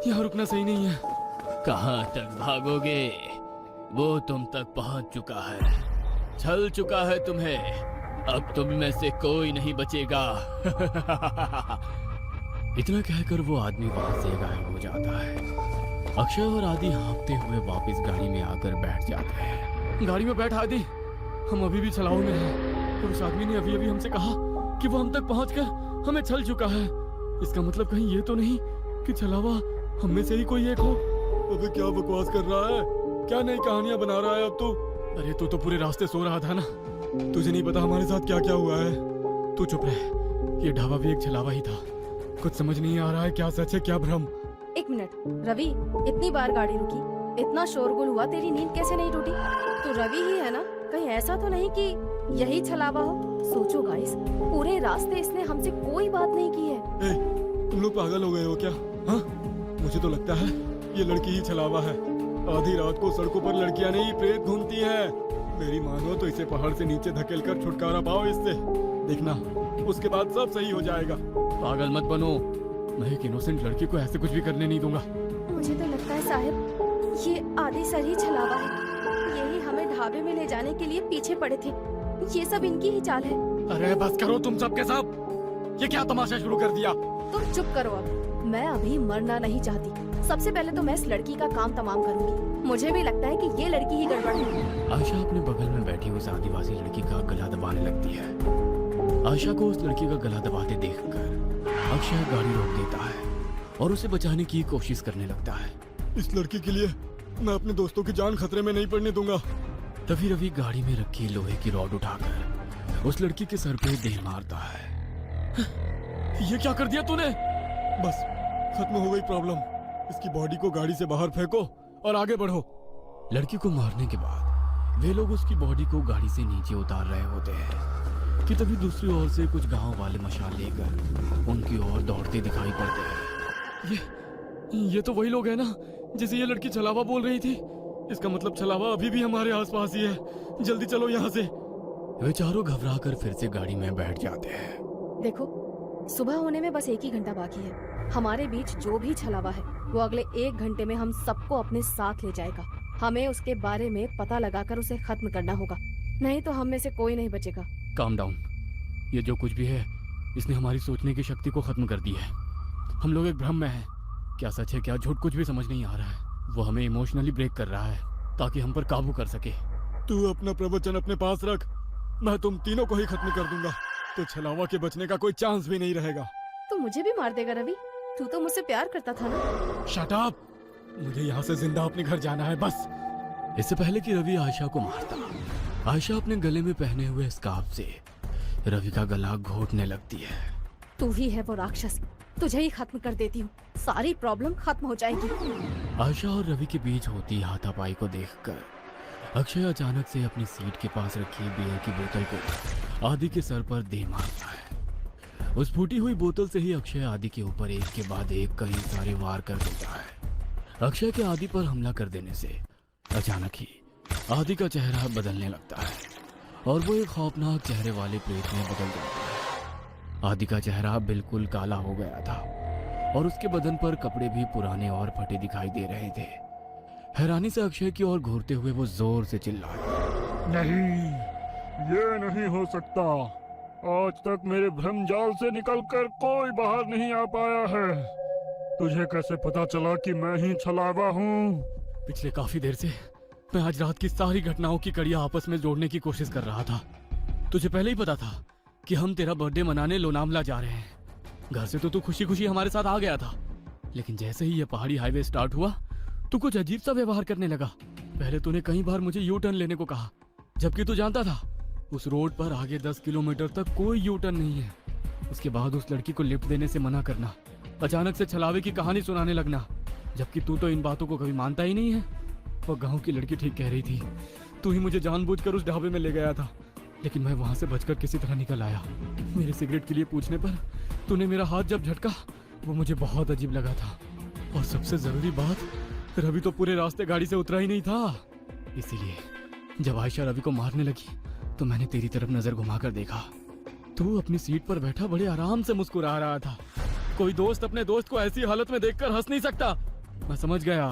यहाँ रुकना सही नहीं है। कहाँ तक भागोगे? वो तुम तक पहुंच चुका है, छल चुका है तुम्हें। अब तुम में से कोई नहीं बचेगा। इतना कहकर वो आदमी वहां से गायब हो जाता है। अक्षय और आदि हाँफते हुए वापस गाड़ी में आकर बैठ जाते हैं। गाड़ी में बैठ आदि, हम अभी भी छलावा में हैं। और उस आदमी ने अभी अभी हमसे कहा कि वो हम तक पहुंचकर हमें छल चुका है। इसका मतलब कहीं ये तो नहीं कि छलावा हम में से ही कोई एक हो। अबे क्या बकवास कर रहा है? क्या नई कहानियां बना रहा है अब तू? अरे तू तो पूरे रास्ते सो रहा था ना, तुझे नहीं पता हमारे साथ क्या क्या हुआ है। तू चुप रह, ये ढाबा भी एक छलावा ही था। कुछ समझ नहीं आ रहा है क्या सच है क्या भ्रम। एक मिनट रवि, इतनी बार गाड़ी रुकी, इतना शोरगुल हुआ, तेरी नींद कैसे नहीं टूटी? तू रवि ही है ना? कहीं ऐसा तो नहीं कि यही छलावा हो? सोचो गाइस, पूरे रास्ते इसने हमसे कोई बात नहीं की है। तुम लोग पागल हो गए हो क्या? हाँ, मुझे तो लगता है ये लड़की ही छलावा है। आधी रात को सड़कों पर लड़कियां नहीं प्रेत घूमती है। मेरी मानो तो इसे पहाड़ से नीचे धकेलकर छुटकारा पाओ इससे, देखना उसके बाद सब सही हो जाएगा। पागल मत बनो, मैं एक इनोसेंट लड़की को ऐसे कुछ भी करने नहीं दूंगा। मुझे तो लगता है साहब ये आदि सर ही छलावा है। यही हमें ढाबे में ले जाने के लिए पीछे पड़े थे। ये सब इनकी ही चाल है। अरे बस करो तुम सब के सब, ये क्या तमाशा शुरू कर दिया? तुम चुप करो अब। मैं अभी मरना नहीं चाहती। सबसे पहले तो मैं इस लड़की का काम तमाम करूंगी। मुझे भी लगता है कि ये लड़की ही गड़बड़ है। आशा अपने बगल में बैठी उस आदिवासी लड़की का गला दबाने लगती है। आशा को उस लड़की का गला दबाते देखकर अक्षय गाड़ी रोक देता है और उसे बचाने की कोशिश करने लगता है। इस लड़की के लिए मैं अपने दोस्तों की जान खतरे में नहीं पड़ने दूंगा। तभी रवि गाड़ी में रखी लोहे की रॉड उठाकर उस लड़की के सर पे दे मारता है। ये क्या कर दिया तूने? बस खत्म हो गई प्रॉब्लम। इसकी बॉडी को गाड़ी से बाहर फेंको और आगे बढ़ो। लड़की को मारने के बाद वे लोग उसकी बॉडी को गाड़ी से नीचे उतार रहे होते हैं कि तभी दूसरी ओर से कुछ गांव वाले मशाल लेकर उनकी ओर दौड़ते दिखाई पड़ते हैं। ये तो वही लोग हैं ना जिसे ये लड़की छलावा बोल रही थी। इसका मतलब छलावा अभी भी हमारे आसपास ही है। जल्दी चलो यहाँ से। वे चारों घबराकर फिर से गाड़ी में बैठ जाते हैं। देखो, सुबह होने में बस 1 ही घंटा बाकी है। हमारे बीच जो भी छलावा है वो अगले 1 घंटे में हम सबको अपने साथ ले जाएगा। हमें उसके बारे में पता लगाकर उसे खत्म करना होगा, नहीं तो हम में से कोई नहीं बचेगा। Calm down. ये जो कुछ भी है इसने हमारी सोचने की शक्ति को खत्म कर दी है। हम लोग एक भ्रम में हैं। क्या सच है क्या झूठ कुछ भी समझ नहीं आ रहा है। वो हमें इमोशनली ब्रेक कर रहा है ताकि हम पर काबू कर सके। तू अपना प्रवचन अपने पास रख, मैं तुम तीनों को ही खत्म कर दूंगा। तो छलावा के बचने का कोई चांस भी नहीं रहेगा। तो मुझे भी मार देगा रवि? तू तो मुझसे प्यार करता था ना। Shut up! मुझे यहाँ से जिंदा अपने घर जाना है बस। इससे पहले कि रवि आयशा को मारता, आयशा अपने गले में पहने हुए स्कार्फ से रवि का गला घोटने लगती है। तू ही है वो राक्षस, तुझे ही खत्म कर देती हूँ, सारी प्रॉब्लम खत्म हो जाएगी। आयशा और रवि के बीच होती हाथापाई को देखकर अक्षय अचानक से अपनी सीट के पास रखी बियर की बोतल को आदि के सर पर दे मारता है। उस फूटी हुई बोतल से ही अक्षय आदि के ऊपर एक के बाद एक कई सारे वार कर देता है। अक्षय के आदि पर हमला कर देने से अचानक ही आदि का चेहरा बदलने लगता है और वो एक खौफनाक चेहरे वाले प्रेत में बदल जाता है। आदि का चेहरा बिल्कुल काला हो गया था और उसके बदन पर कपड़े भी पुराने और फटे दिखाई दे रहे थे। हैरानी से अक्षय की ओर घूरते हुए वो जोर से चिल्लाया, नहीं, ये नहीं हो सकता। आज तक मेरे भ्रमजाल से निकलकर कोई बाहर नहीं आ पाया है। तुझे कैसे पता चला कि मैं ही छलावा हूँ? पिछले काफी देर से मैं आज रात की सारी घटनाओं की कड़ियां आपस में जोड़ने की कोशिश कर रहा था। तुझे पहले ही पता था कि हम तेरा बर्थडे मनाने लोनावला जा रहे हैं। घर से तो तू खुशी खुशी हमारे साथ आ गया था, लेकिन जैसे ही ये पहाड़ी हाईवे स्टार्ट हुआ तू कुछ अजीब सा व्यवहार करने लगा। पहले तूने कई बार मुझे यू टर्न लेने को कहा, जबकि तू जानता था उस रोड पर आगे 10 किलोमीटर तक कोई यू टर्न नहीं है। उसके बाद उस लड़की को लिफ्ट देने से मना करना, अचानक से छलावे की कहानी सुनाने लगना, जबकि तू तो इन बातों को कभी मानता ही नहीं है। वो गांव की लड़की ठीक कह रही थी, तू ही मुझे जानबूझकर उस ढाबे में ले गया था, लेकिन मैं वहां से बचकर किसी तरह निकल आया। मेरे सिगरेट के लिए पूछने पर तूने मेरा हाथ जब झटका वो मुझे बहुत अजीब लगा था। और सबसे जरूरी बात, रवि तो पूरे रास्ते गाड़ी से उतरा ही नहीं था। इसीलिए जब आयशा रवि को मारने लगी तो मैंने तेरी तरफ नजर घुमाकर देखा। तू अपनी सीट पर बैठा बड़े आराम से मुस्कुरा रहा था। कोई दोस्त अपने दोस्त को ऐसी हालत में देखकर हंस नहीं सकता। मैं समझ गया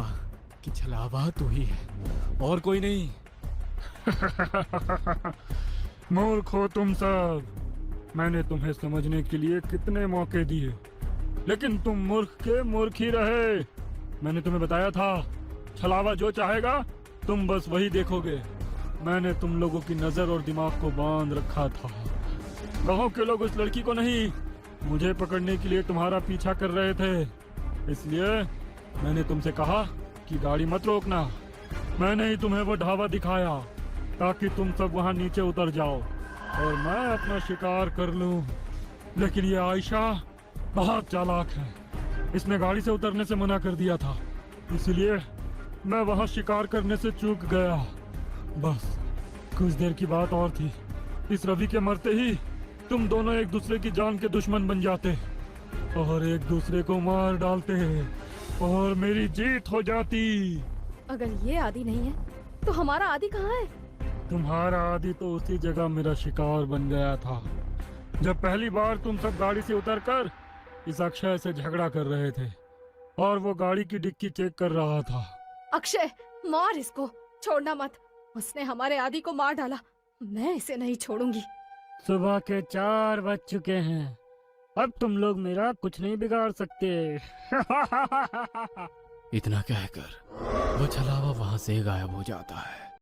कि छलावा तू ही है और कोई नहीं। मूर्ख हो तुम सब। मैंने तुम्हें समझने के लिए कितने मौके दिए, लेकिन तुम मूर्ख के मूर्ख ही रहे। मैंने तुम्हें बताया था, छलावा जो चाहेगा तुम बस वही देखोगे। मैंने तुम लोगों की नजर और दिमाग को बांध रखा था। गांव के लोग उस लड़की को नहीं, मुझे पकड़ने के लिए तुम्हारा पीछा कर रहे थे। इसलिए मैंने तुमसे कहा कि गाड़ी मत रोकना। मैंने ही तुम्हें वो ढाबा दिखाया ताकि तुम सब वहां नीचे उतर जाओ और मैं अपना शिकार कर लूं। लेकिन ये आयशा बहुत चालाक है। इसने गाड़ी से उतरने से मना कर दिया था, इसलिए मैं वहां शिकार करने से चूक गया। बस कुछ देर की बात और थी, इस रवि के मरते ही तुम दोनों एक दूसरे की जान के दुश्मन बन जाते और एक दूसरे को मार डालते और मेरी जीत हो जाती। अगर ये आदि नहीं है तो हमारा आदि कहाँ है? तुम्हारा आदि तो उसी जगह मेरा शिकार बन गया था जब पहली बार तुम सब गाड़ी से उतरकर इस अक्षय से झगड़ा कर रहे थे और वो गाड़ी की डिक्की चेक कर रहा था। अक्षय, मार इसको, छोड़ना मत। उसने हमारे आदि को मार डाला, मैं इसे नहीं छोड़ूंगी। सुबह के 4 बज चुके हैं, अब तुम लोग मेरा कुछ नहीं बिगाड़ सकते। इतना कहकर वो छलावा वहां से गायब हो जाता है।